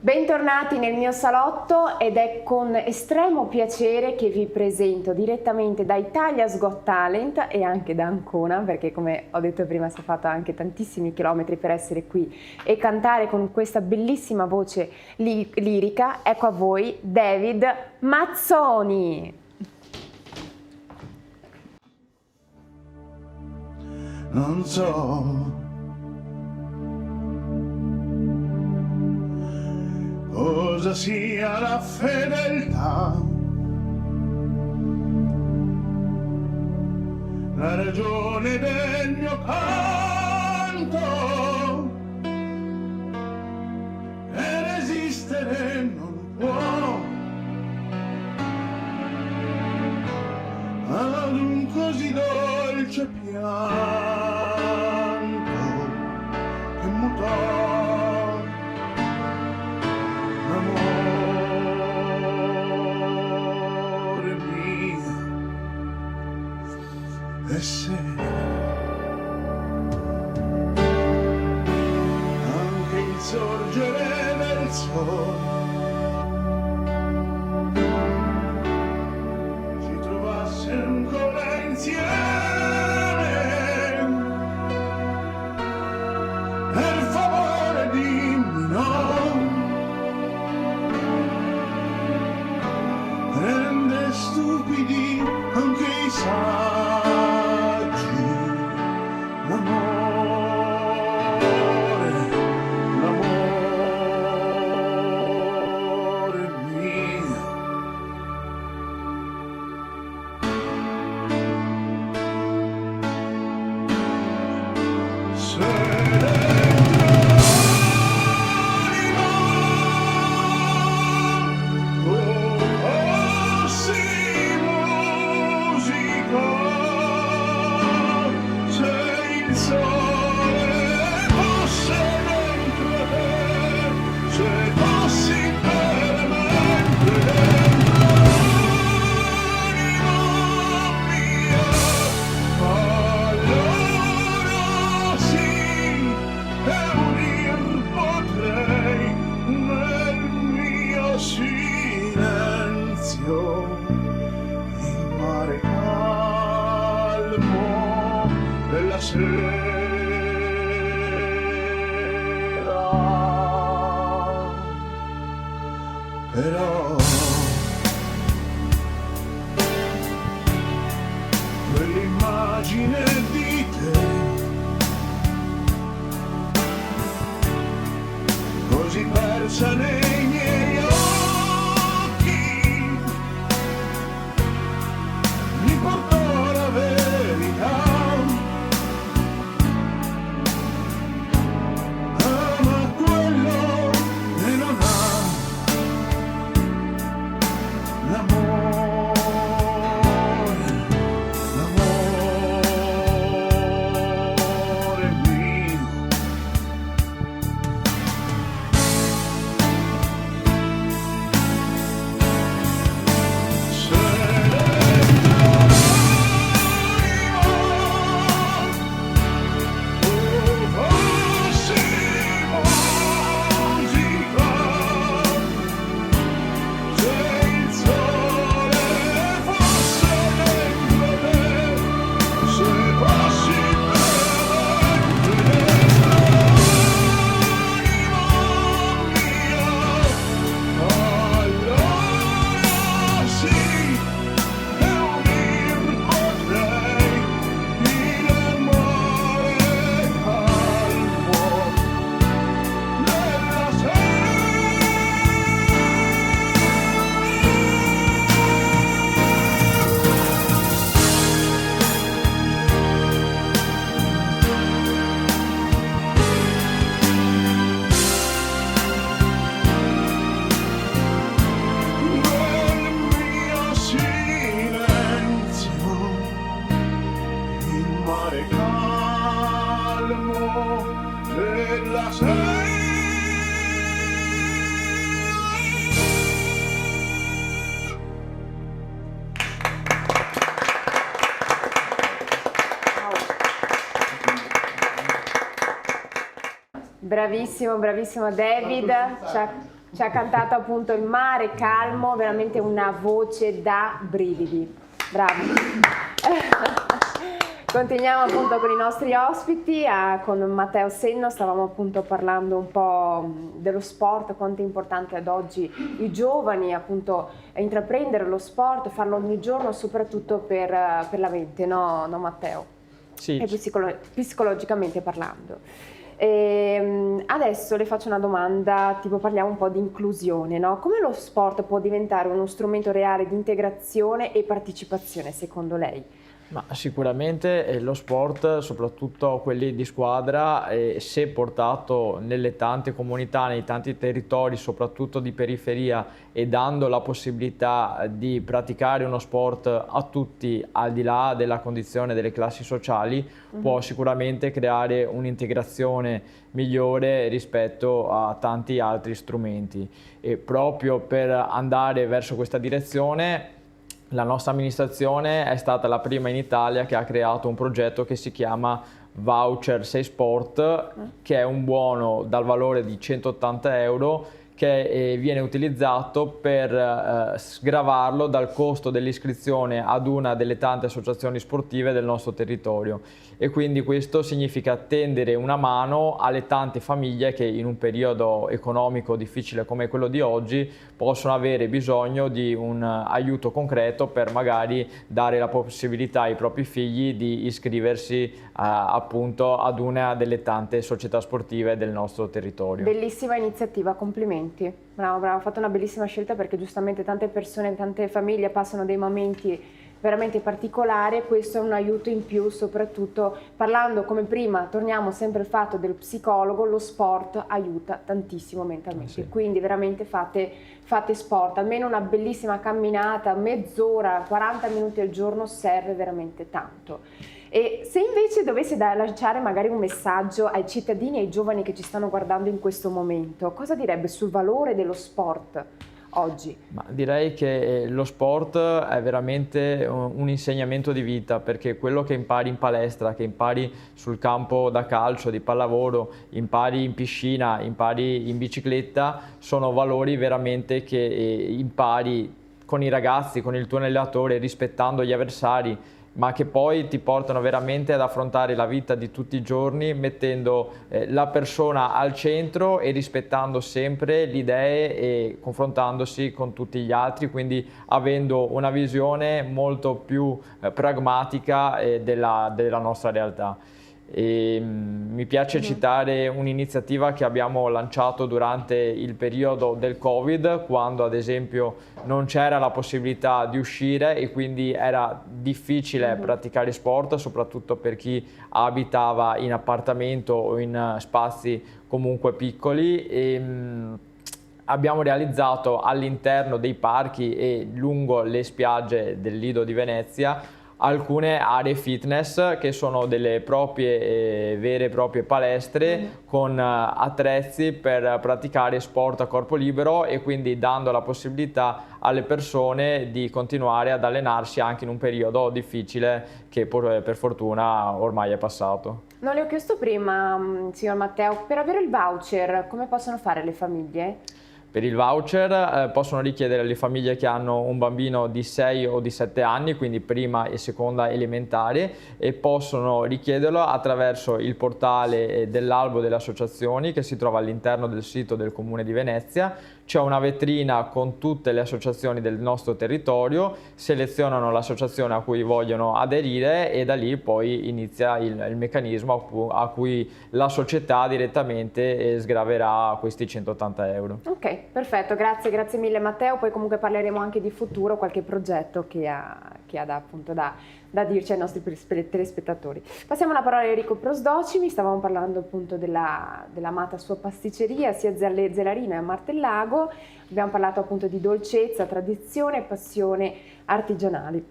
Bentornati nel mio salotto ed è con estremo piacere che vi presento direttamente da Italia's Got Talent e anche da Ancona, perché come ho detto prima si è fatto anche tantissimi chilometri per essere qui e cantare con questa bellissima voce lirica. Ecco a voi David Mazzoni. Non so cosa sia la fedeltà, la ragione del mio canto, e resistere non può ad un così dolce pianto che mutò l'amore mio. E se anche il sorgere del sole ci trovasse ancora insieme, per favore dimmi no. Rende stupidi anche i saggi, l'amore mio. Se silenzio, il mare calmo della sera, però quell'immagine di te così persa nei miei occhi mi portò la verità. Ma quello che non ha l'amore mio. Bravissimo, bravissimo David, Ci ha cantato appunto Il mare calmo, veramente una voce da brividi. Bravi. Continuiamo appunto con i nostri ospiti, con Matteo Senno stavamo appunto parlando un po' dello sport, quanto è importante ad oggi i giovani appunto intraprendere lo sport, farlo ogni giorno soprattutto per la mente, no Matteo? Sì. E psicologicamente parlando. Adesso le faccio una domanda, tipo parliamo un po' di inclusione, no? Come lo sport può diventare uno strumento reale di integrazione e partecipazione secondo lei? Ma sicuramente lo sport, soprattutto quelli di squadra, se portato nelle tante comunità, nei tanti territori, soprattutto di periferia, e dando la possibilità di praticare uno sport a tutti, al di là della condizione delle classi sociali, può sicuramente creare un'integrazione migliore rispetto a tanti altri strumenti. E proprio per andare verso questa direzione, la nostra amministrazione è stata la prima in Italia che ha creato un progetto che si chiama Voucher 6 Sport, che è un buono dal valore di 180 euro che viene utilizzato per sgravarlo dal costo dell'iscrizione ad una delle tante associazioni sportive del nostro territorio. E quindi questo significa tendere una mano alle tante famiglie che in un periodo economico difficile come quello di oggi possono avere bisogno di un aiuto concreto per magari dare la possibilità ai propri figli di iscriversi appunto ad una delle tante società sportive del nostro territorio. Bellissima iniziativa, complimenti. Bravo, bravo, ha fatto una bellissima scelta perché giustamente tante persone, tante famiglie passano dei momenti veramente particolari, questo è un aiuto in più, soprattutto parlando come prima, torniamo sempre al fatto del psicologo, lo sport aiuta tantissimo mentalmente, Sì. quindi veramente fate sport, almeno una bellissima camminata, mezz'ora, 40 minuti al giorno serve veramente tanto. E se invece dovesse lanciare magari un messaggio ai cittadini e ai giovani che ci stanno guardando in questo momento, cosa direbbe sul valore dello sport oggi? Ma direi che lo sport è veramente un insegnamento di vita, perché quello che impari in palestra, che impari sul campo da calcio, di pallavolo, impari in piscina, impari in bicicletta, sono valori veramente che impari con i ragazzi, con il tuo allenatore, rispettando gli avversari, ma che poi ti portano veramente ad affrontare la vita di tutti i giorni mettendo la persona al centro e rispettando sempre le idee e confrontandosi con tutti gli altri, quindi avendo una visione molto più pragmatica della nostra realtà. Mi piace citare un'iniziativa che abbiamo lanciato durante il periodo del Covid, quando ad esempio non c'era la possibilità di uscire e quindi era difficile praticare sport, soprattutto per chi abitava in appartamento o in spazi comunque piccoli. Abbiamo realizzato all'interno dei parchi e lungo le spiagge del Lido di Venezia alcune aree fitness che sono delle vere e proprie palestre con attrezzi per praticare sport a corpo libero e quindi dando la possibilità alle persone di continuare ad allenarsi anche in un periodo difficile che per fortuna ormai è passato. Non le ho chiesto prima, signor Matteo, per avere il voucher come possono fare le famiglie? Per il voucher possono richiedere le famiglie che hanno un bambino di 6 o di 7 anni, quindi prima e seconda elementare, e possono richiederlo attraverso il portale dell'albo delle associazioni che si trova all'interno del sito del Comune di Venezia. C'è una vetrina con tutte le associazioni del nostro territorio, selezionano l'associazione a cui vogliono aderire e da lì poi inizia il meccanismo a cui la società direttamente sgraverà questi 180 euro. Ok, perfetto, grazie mille Matteo, poi comunque parleremo anche di futuro, qualche progetto che ha appunto da dirci ai nostri telespettatori. Passiamo la parola a Enrico Prosdocimi, stavamo parlando appunto dell'amata sua pasticceria sia a Zelarino e a Martellago, abbiamo parlato appunto di dolcezza, tradizione e passione artigianali.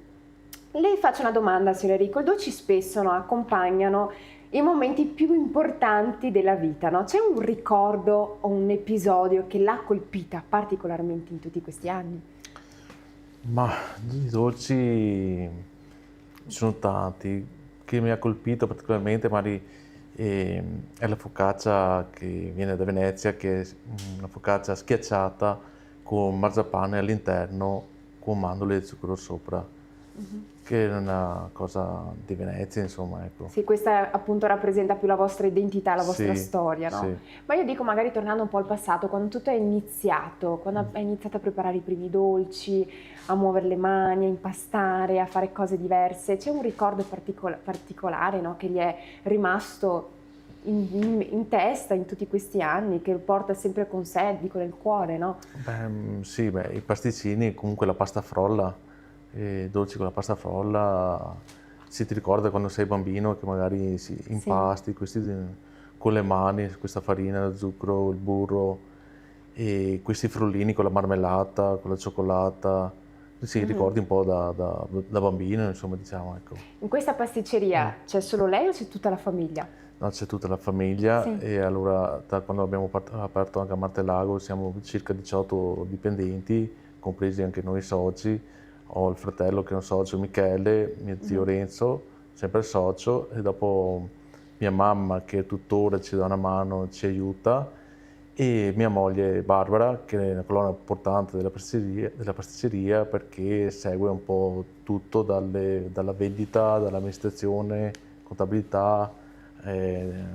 Le faccio una domanda, signor Enrico, i dolci spesso accompagnano i momenti più importanti della vita, no? C'è un ricordo o un episodio che l'ha colpita particolarmente in tutti questi anni? Ma di dolci ci sono tanti che mi ha colpito particolarmente, magari E è la focaccia che viene da Venezia, che è una focaccia schiacciata con marzapane all'interno, con mandorle e zucchero sopra, che è una cosa di Venezia, insomma, ecco. Sì, questa appunto rappresenta più la vostra identità, la vostra Sì, storia, no? sì. Ma io dico magari tornando un po' al passato, quando tutto è iniziato, quando hai iniziato a preparare i primi dolci, a muovere le mani, a impastare, a fare cose diverse, c'è un ricordo particolare, no? Che gli è rimasto in testa in tutti questi anni, che porta sempre con sé, dico nel cuore, no? Sì, i pasticcini, comunque la pasta frolla, dolci con la pasta frolla, si ti ricorda quando sei bambino che magari si impasti con le mani, questa farina, lo zucchero, il burro, e questi frullini con la marmellata, con la cioccolata, si ricordi un po' da bambino, insomma, diciamo, ecco. In questa pasticceria c'è solo lei o c'è tutta la famiglia? No, c'è tutta la famiglia Sì. e allora da quando abbiamo aperto anche a Martelago siamo circa 18 dipendenti, compresi anche noi soci. Ho il fratello che è un socio, Michele, mio zio Renzo, sempre socio, e dopo mia mamma che tuttora ci dà una mano, ci aiuta, e mia moglie Barbara che è una colonna portante della pasticceria perché segue un po' tutto dalla vendita, dall'amministrazione, contabilità,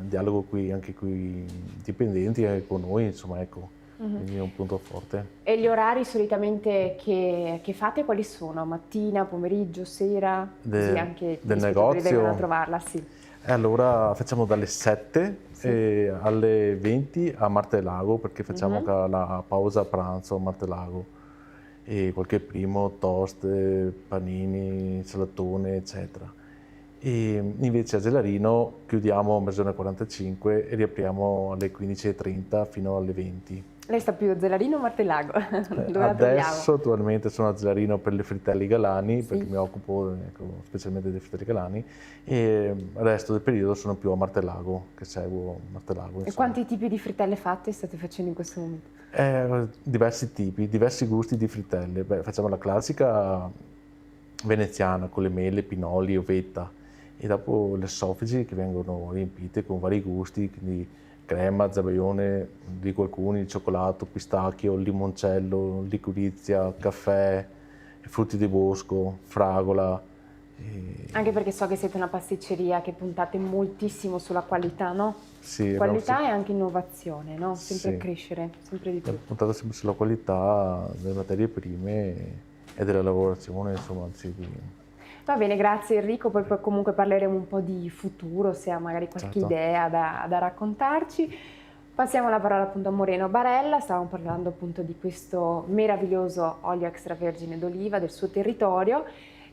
dialogo anche con i dipendenti e con noi, insomma, ecco, quindi è un punto forte. E gli orari solitamente che fate quali sono? Mattina, pomeriggio, sera? Così anche Del gli spettatori negozio? vengono a trovarla, sì. E allora facciamo dalle 7 alle 20 a Martelago perché facciamo la pausa pranzo a Martelago e qualche primo, toast, panini, salatone, eccetera. E invece a Gelarino chiudiamo a mezz'ora e 45 e riapriamo alle 15:30 fino alle 20. Lei sta più a Zelarino o Martellago? Dove la troviamo? Adesso attualmente sono a Zelarino per le frittelle Galani, perché mi occupo, ecco, specialmente delle frittelle Galani, e il resto del periodo sono più a Martelago, che seguo Martelago. E Insomma. quanti tipi di frittelle fatte state facendo in questo momento? Diversi tipi, diversi gusti di frittelle. Beh, facciamo la classica veneziana con le mele, pinoli, ovetta, e dopo le soffici che vengono riempite con vari gusti, quindi crema, zabaione, dico alcuni, cioccolato, pistacchio, limoncello, liquirizia, caffè, frutti di bosco, fragola. Anche perché so che siete una pasticceria che puntate moltissimo sulla qualità, no? Sì, Qualità e anche innovazione, no? Sempre Sì. crescere, sempre di più. Abbiamo puntato sempre sulla qualità delle materie prime e della lavorazione, insomma, anzi, Va bene, grazie Enrico, poi comunque parleremo un po' di futuro, se ha magari qualche Certo. idea da raccontarci. Passiamo la parola appunto a Moreno Barella, stavamo parlando appunto di questo meraviglioso olio extravergine d'oliva, del suo territorio,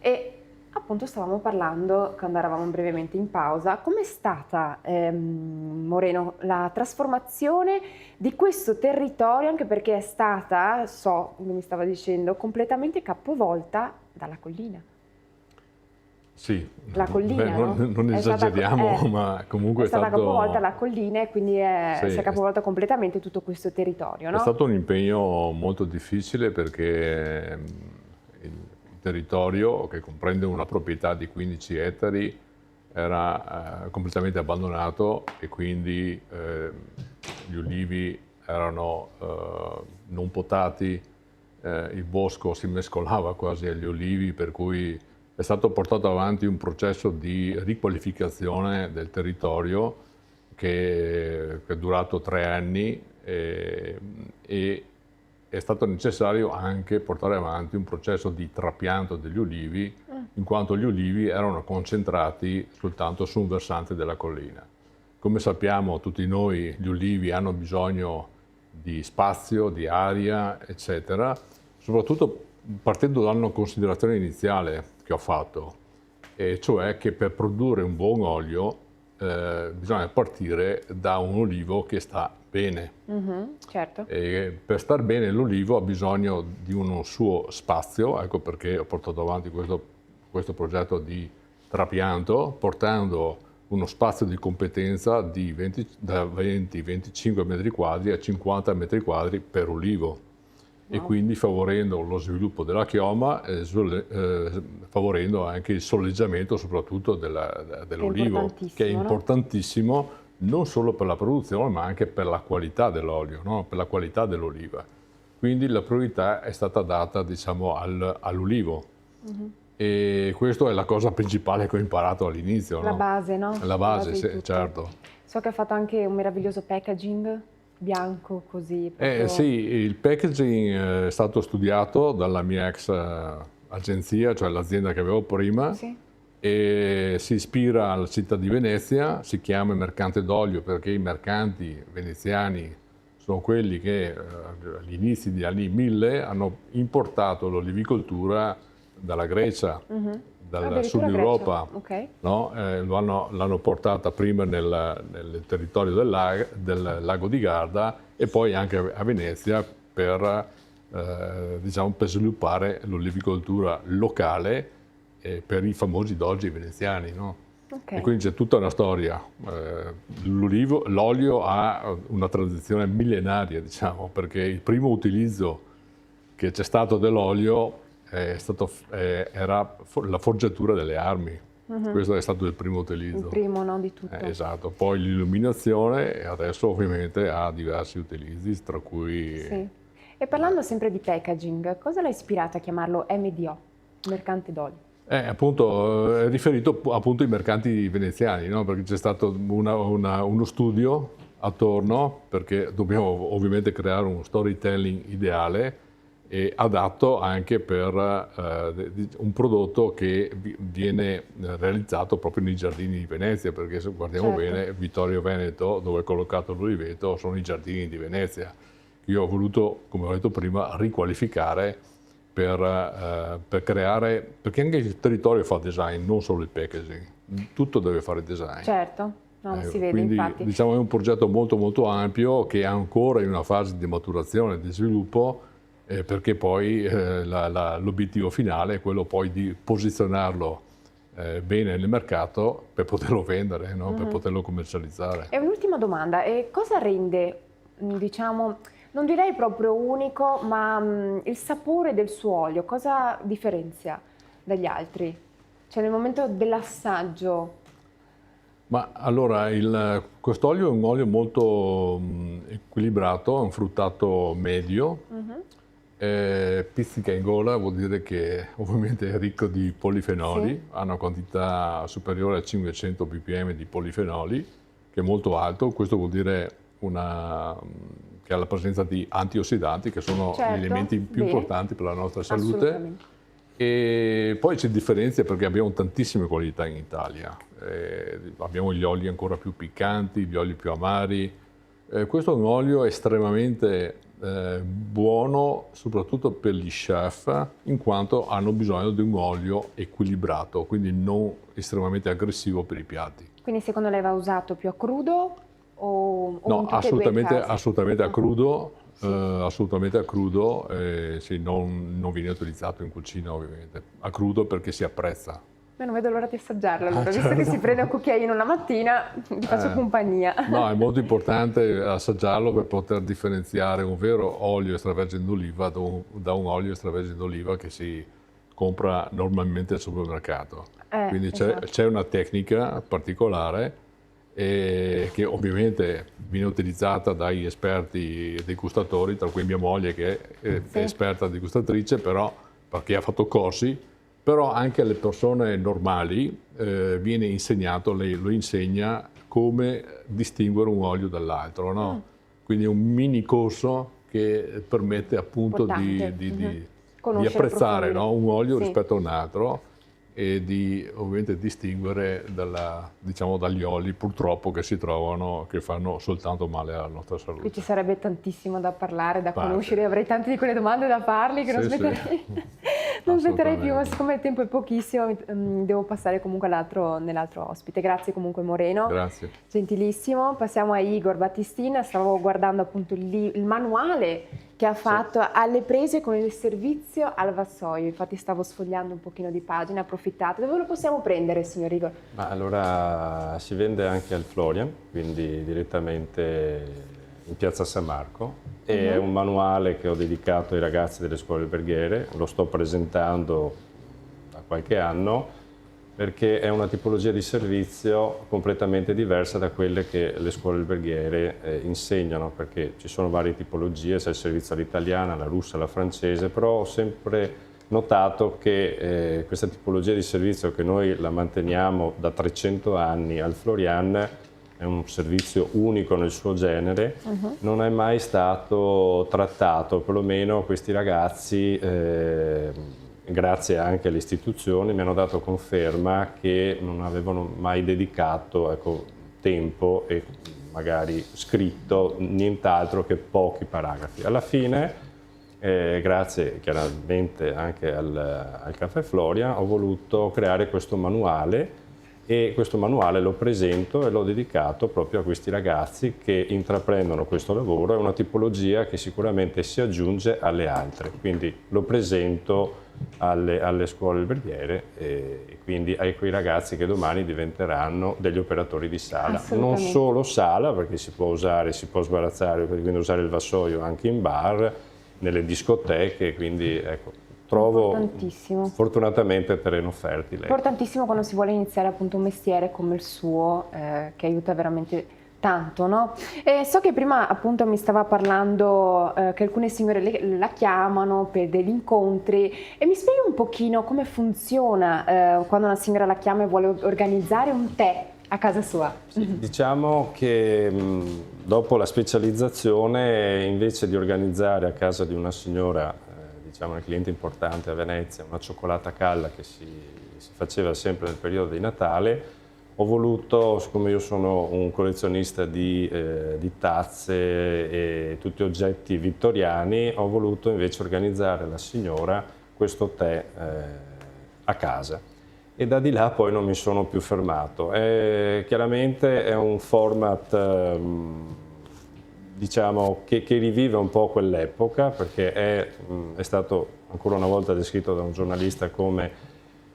e appunto stavamo parlando, quando eravamo brevemente in pausa, com'è stata, Moreno, la trasformazione di questo territorio, anche perché è stata, so, come mi stava dicendo, completamente capovolta dalla collina. Sì, La collina, beh, non È stata- esageriamo, ma comunque è stata capovolta la collina e quindi Sì, si è capovolto completamente tutto questo territorio, è no? stato un impegno molto difficile perché il territorio, che comprende una proprietà di 15 ettari, era completamente abbandonato e quindi gli ulivi erano non potati, il bosco si mescolava quasi agli ulivi, per cui è stato portato avanti un processo di riqualificazione del territorio che è durato 3 anni e è stato necessario anche portare avanti un processo di trapianto degli ulivi, in quanto gli ulivi erano concentrati soltanto su un versante della collina. Come sappiamo tutti noi, gli ulivi hanno bisogno di spazio, di aria, eccetera, soprattutto partendo da una considerazione iniziale che ho fatto, e cioè che per produrre un buon olio bisogna partire da un olivo che sta bene. Certo. E per star bene l'olivo ha bisogno di uno suo spazio, ecco perché ho portato avanti questo progetto di trapianto, portando uno spazio di competenza da 20-25 metri quadri a 50 metri quadri per olivo. e quindi favorendo lo sviluppo della chioma, favorendo anche il soleggiamento soprattutto dell'olivo, che è importantissimo non solo per la produzione ma anche per la qualità dell'olio, no? Per la qualità dell'oliva. Quindi la priorità è stata data, diciamo, all'ulivo. E questa è la cosa principale che ho imparato all'inizio. La base, no? La base, sì, di certo. So che ha fatto anche un meraviglioso packaging bianco così. Proprio... Sì, il packaging è stato studiato dalla mia ex agenzia, cioè l'azienda che avevo prima, Sì. e si ispira alla città di Venezia, si chiama Mercante d'Olio perché i mercanti veneziani sono quelli che agli inizi degli anni 1000 hanno importato l'olivicoltura dalla Grecia, dal sud Europa, Okay. no? L'hanno portata prima nel territorio del lago di Garda e poi anche a Venezia diciamo, per sviluppare l'olivicoltura locale per i famosi dolci veneziani. No? Okay. E quindi c'è tutta una storia. L'olio ha una tradizione millenaria, diciamo, perché il primo utilizzo che c'è stato dell'olio era la forgiatura delle armi. Questo è stato il primo utilizzo. Il primo, no, di tutto. Esatto, poi l'illuminazione e adesso ovviamente ha diversi utilizzi, tra cui... Sì. E parlando sempre di packaging, cosa l'ha ispirato a chiamarlo MDO, Mercante d'Olio? Appunto, è riferito appunto ai mercanti veneziani, no? Perché c'è stato uno studio attorno, perché dobbiamo ovviamente creare un storytelling ideale e adatto anche per un prodotto che viene realizzato proprio nei giardini di Venezia, perché se guardiamo bene, Vittorio Veneto, dove è collocato l'oliveto, sono i giardini di Venezia. Io ho voluto, come ho detto prima, riqualificare per creare, perché anche il territorio fa design, non solo il packaging, tutto deve fare design. Certo, no, si vede Quindi, infatti. diciamo, è un progetto molto molto ampio che è ancora in una fase di maturazione e di sviluppo, perché poi l'obiettivo finale è quello poi di posizionarlo bene nel mercato per poterlo vendere, no? Per poterlo commercializzare. E un'ultima domanda, cosa rende, diciamo, non direi proprio unico, ma il sapore del suo olio, cosa differenzia dagli altri? Cioè nel momento dell'assaggio? Ma allora, quest'olio è un olio molto equilibrato, è un fruttato medio, pizzica in gola, vuol dire che ovviamente è ricco di polifenoli, ha una quantità superiore a 500 ppm di polifenoli, che è molto alto. Questo vuol dire che ha la presenza di antiossidanti, che sono gli elementi più importanti per la nostra salute. E poi ci differenzia perché abbiamo tantissime qualità in Italia. Abbiamo gli oli ancora più piccanti, gli oli più amari. Questo è un olio estremamente buono soprattutto per gli chef, in quanto hanno bisogno di un olio equilibrato, quindi non estremamente aggressivo per i piatti. Quindi secondo lei va usato più a crudo o no, in tutte e due i casi? assolutamente a crudo, assolutamente a crudo, sì, non viene utilizzato in cucina ovviamente, a crudo perché si apprezza. Non vedo l'ora di assaggiarlo, allora, visto che si prende un cucchiaino la mattina, vi faccio compagnia. No, è molto importante assaggiarlo per poter differenziare un vero olio extravergine d'oliva da un olio extravergine d'oliva che si compra normalmente al supermercato. Quindi c'è una tecnica particolare che ovviamente viene utilizzata dagli esperti degustatori, tra cui mia moglie che è esperta degustatrice, però perché ha fatto corsi. Però anche alle persone normali viene insegnato, lei lo insegna, come distinguere un olio dall'altro, no? Quindi è un mini corso che permette appunto di apprezzare, no? Un olio rispetto a un altro e di ovviamente distinguere dagli oli purtroppo che si trovano, che fanno soltanto male alla nostra salute. Qui ci sarebbe tantissimo da parlare, da conoscere, avrei tante di quelle domande da farli che non smetterei. Non smetterei più, ma siccome il tempo è pochissimo devo passare comunque nell'altro ospite. Grazie comunque Moreno. Grazie. Gentilissimo. Passiamo a Igor Battistin. Stavo guardando appunto il manuale che ha fatto alle prese con il servizio al vassoio. Infatti stavo sfogliando un pochino di pagine, approfittate. Dove lo possiamo prendere, signor Igor? Ma allora si vende anche al Florian, quindi direttamente in piazza San Marco, e è un manuale che ho dedicato ai ragazzi delle scuole alberghiere, lo sto presentando da qualche anno perché è una tipologia di servizio completamente diversa da quelle che le scuole alberghiere insegnano, perché ci sono varie tipologie, c'è il servizio all'italiana, alla russa, alla francese, però ho sempre notato che questa tipologia di servizio, che noi la manteniamo da 300 anni al Florian, è un servizio unico nel suo genere, non è mai stato trattato, perlomeno questi ragazzi, grazie anche alle istituzioni, mi hanno dato conferma che non avevano mai dedicato, ecco, tempo e magari scritto nient'altro che pochi paragrafi. Alla fine, grazie chiaramente anche al Caffè Florian, ho voluto creare questo manuale, e questo manuale lo presento e l'ho dedicato proprio a questi ragazzi che intraprendono questo lavoro. È una tipologia che sicuramente si aggiunge alle altre, quindi lo presento alle scuole alberghiere e quindi a quei ragazzi che domani diventeranno degli operatori di sala. Non solo sala, perché si può usare, si può sbarazzare, quindi usare il vassoio anche in bar, nelle discoteche, quindi ecco, trovo fortunatamente terreno fertile. Importantissimo quando si vuole iniziare appunto un mestiere come il suo, che aiuta veramente tanto, no? E so che prima appunto mi stava parlando che alcune signore la chiamano per degli incontri, e mi spieghi un pochino come funziona quando una signora la chiama e vuole organizzare un tè a casa sua? Sì, diciamo che dopo la specializzazione, invece di organizzare a casa di una signora, diciamo un cliente importante a Venezia, una cioccolata calda che si faceva sempre nel periodo di Natale, ho voluto, siccome io sono un collezionista di tazze e tutti oggetti vittoriani, ho voluto invece organizzare alla signora questo tè a casa. E da di là poi non mi sono più fermato. Chiaramente è un format diciamo che rivive un po' quell'epoca, perché è stato ancora una volta descritto da un giornalista come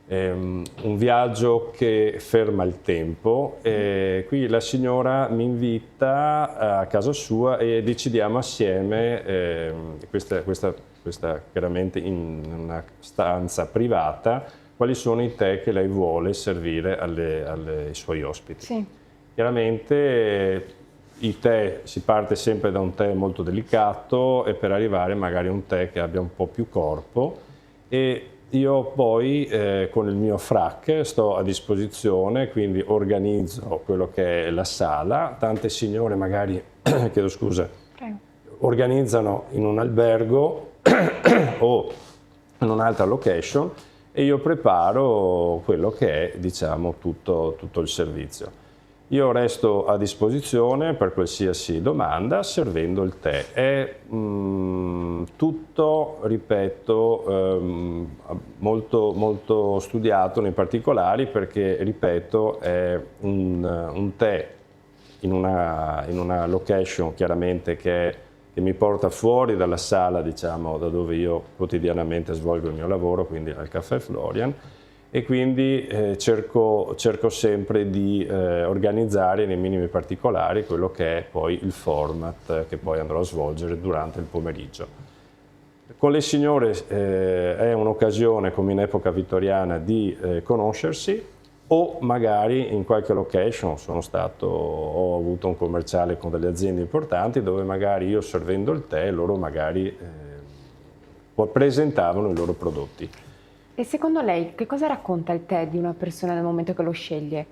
un viaggio che ferma il tempo. Qui la signora mi invita a casa sua e decidiamo assieme, questa chiaramente in una stanza privata, quali sono i tè che lei vuole servire ai suoi ospiti. Sì. Chiaramente i tè, si parte sempre da un tè molto delicato e per arrivare magari a un tè che abbia un po' più corpo, e io poi con il mio frac sto a disposizione, quindi organizzo quello che è la sala. Tante signore magari, chiedo scusa, organizzano in un albergo o in un'altra location e io preparo quello che è, diciamo, tutto il servizio. Io resto a disposizione per qualsiasi domanda servendo il tè. È tutto, ripeto, molto studiato nei particolari, perché, ripeto, è un tè in una location chiaramente che mi porta fuori dalla sala, diciamo, da dove io quotidianamente svolgo il mio lavoro, quindi al Caffè Florian. E quindi cerco sempre di organizzare nei minimi particolari quello che è poi il format che poi andrò a svolgere durante il pomeriggio. Con le signore è un'occasione, come in epoca vittoriana, di conoscersi, o magari in qualche location ho avuto un commerciale con delle aziende importanti dove magari io, servendo il tè, loro magari presentavano i loro prodotti. E secondo lei che cosa racconta il tè di una persona nel momento che lo sceglie?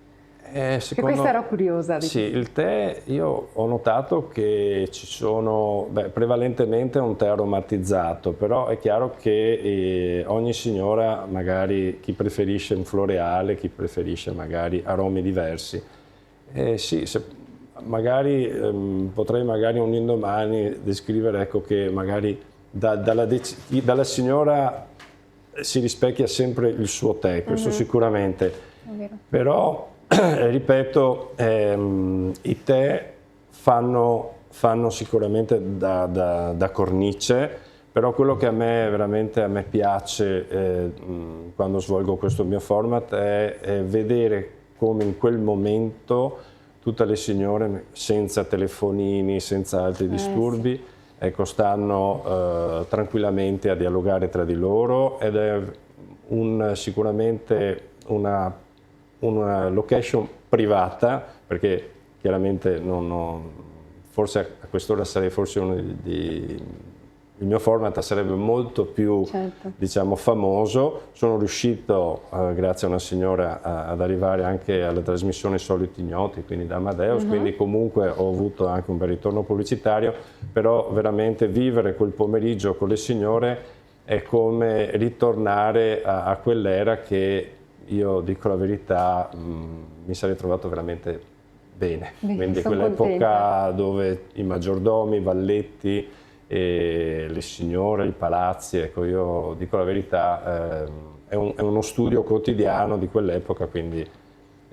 Questa ero curiosa. Sì, il tè, io ho notato che ci sono, prevalentemente un tè aromatizzato, però è chiaro che ogni signora, magari chi preferisce un floreale, chi preferisce magari aromi diversi. Sì, potrei magari un indomani descrivere, ecco, che magari dalla signora si rispecchia sempre il suo tè, questo sicuramente, però ripeto, i tè fanno sicuramente da cornice, però quello che veramente a me piace quando svolgo questo mio format è vedere come in quel momento tutte le signore senza telefonini, senza altri disturbi, ecco, stanno tranquillamente a dialogare tra di loro, ed è sicuramente una location privata, perché chiaramente forse a quest'ora sarei forse il mio format sarebbe molto più, diciamo, famoso. Sono riuscito, grazie a una signora, ad arrivare anche alla trasmissione Soliti Ignoti, quindi da Amadeus, quindi comunque ho avuto anche un bel ritorno pubblicitario, però veramente vivere quel pomeriggio con le signore è come ritornare a quell'era che, io dico la verità, mi sarei trovato veramente bene. Quindi quell'epoca dove i maggiordomi, i valletti, e le signore, i palazzi, ecco, io dico la verità, è uno studio quotidiano di quell'epoca, quindi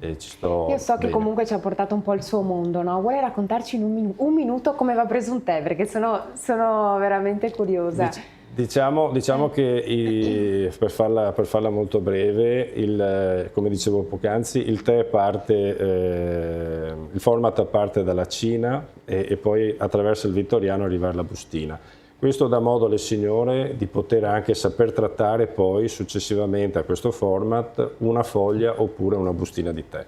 ci sto Io so che bene. comunque ci ha portato un po' il suo mondo, no? Vuole raccontarci in un minuto come va preso un tè? Perché sono veramente curiosa. Diciamo che per farla molto breve, come dicevo poc'anzi, il tè parte, il format parte dalla Cina e poi attraverso il vittoriano arriva alla bustina. Questo dà modo alle signore di poter anche saper trattare poi successivamente a questo format una foglia oppure una bustina di tè.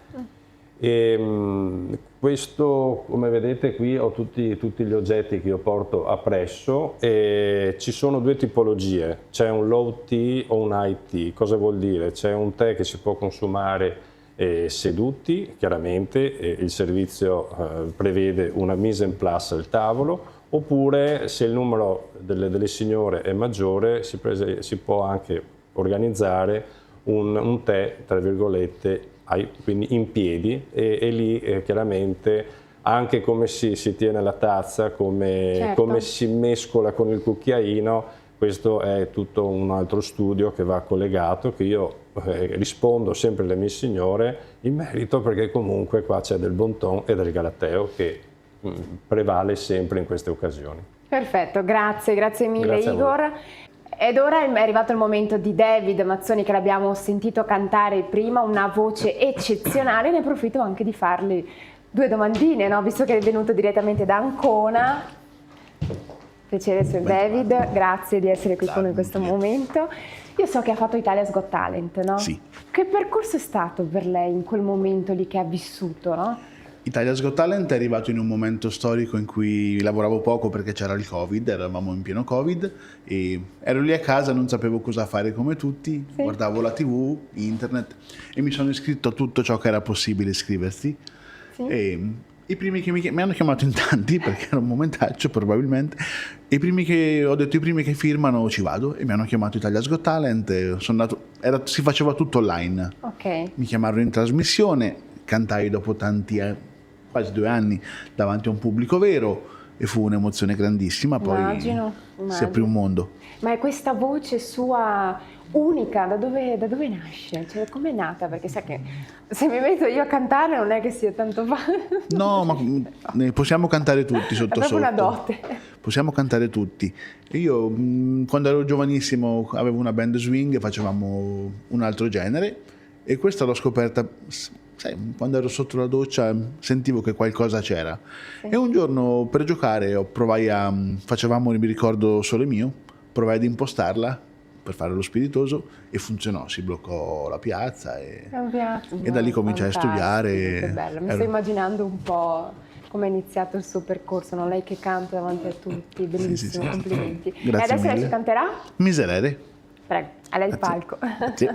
Questo, come vedete qui, ho tutti gli oggetti che io porto appresso, e ci sono due tipologie, c'è un low tea o un high tea. Cosa vuol dire? C'è un tè che si può consumare seduti, chiaramente, il servizio prevede una mise en place al tavolo, oppure se il numero delle signore è maggiore si può anche organizzare un tè, tra virgolette, quindi in piedi, e lì chiaramente anche come si tiene la tazza, come si mescola con il cucchiaino, questo è tutto un altro studio che va collegato, che io rispondo sempre alle mie signore in merito, perché comunque qua c'è del bon ton e del galateo che prevale sempre in queste occasioni. Perfetto, grazie mille, Grazie a voi. Igor. Ed ora è arrivato il momento di David Mazzoni, che l'abbiamo sentito cantare prima, una voce eccezionale. Ne approfitto anche di fargli due domandine, no? Visto che è venuto direttamente da Ancona. Piacere, Sir David, grazie di essere qui con noi in questo momento. Io so che ha fatto Italia's Got Talent, no? Sì. Che percorso è stato per lei in quel momento lì che ha vissuto, no? Italia's Got Talent è arrivato in un momento storico in cui lavoravo poco perché c'era il Covid, eravamo in pieno Covid, e ero lì a casa, non sapevo cosa fare come tutti, guardavo la TV, internet, e mi sono iscritto a tutto ciò che era possibile iscriversi. E i primi che mi hanno chiamato in tanti, perché era un momentaccio probabilmente, i primi che firmano ci vado, e mi hanno chiamato Italia's Got Talent, si faceva tutto online. Ok. Mi chiamarono in trasmissione, cantai dopo quasi 2 anni davanti a un pubblico vero, e fu un'emozione grandissima. Poi Immagino. si aprì un mondo. Ma è questa voce sua unica, da dove nasce? Cioè, com'è nata? Perché sai che se mi metto io a cantare non è che sia tanto facile. No, ma ne possiamo cantare tutti sotto È proprio una sotto. dote. Possiamo cantare tutti. E io, quando ero giovanissimo, avevo una band swing, facevamo un altro genere, e questa l'ho scoperta, sai, quando ero sotto la doccia sentivo che qualcosa c'era. E un giorno, per giocare, facevamo, mi ricordo, Sole Mio, provai ad impostarla per fare lo spiritoso, e funzionò, si bloccò la piazza, e da lì cominciai a studiare. Che bello, mi sto immaginando un po' come è iniziato il suo percorso, no? Lei che canta davanti a tutti, bellissimo, sì. complimenti. Grazie e adesso lei mille. ci canterà? Miserere. Prego, a lei il Grazie. palco. Sì.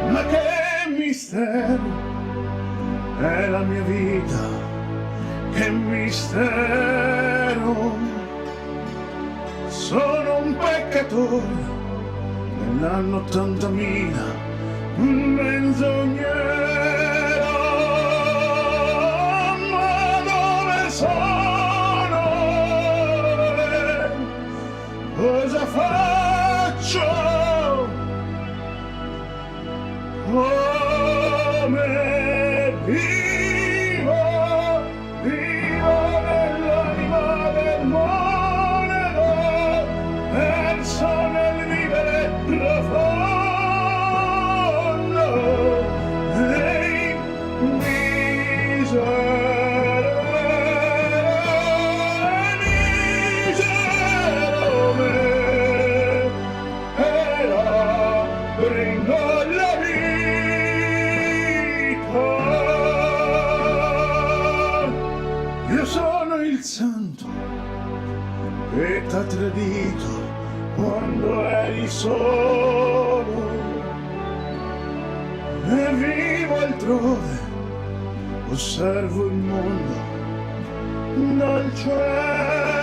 Ma che mistero è la mia vita, che mistero. Sono un peccatore l'anno 80.000, un menzognero, ma dove sono? Cosa faccio? Come vivo, vivo nell'anima del mondo, perso nel vivere profondo, ehi, misero me, però brindo la vita. Io sono il santo che t'ha tradito quando eri solo e vivo altrove, osservo il mondo dal cielo.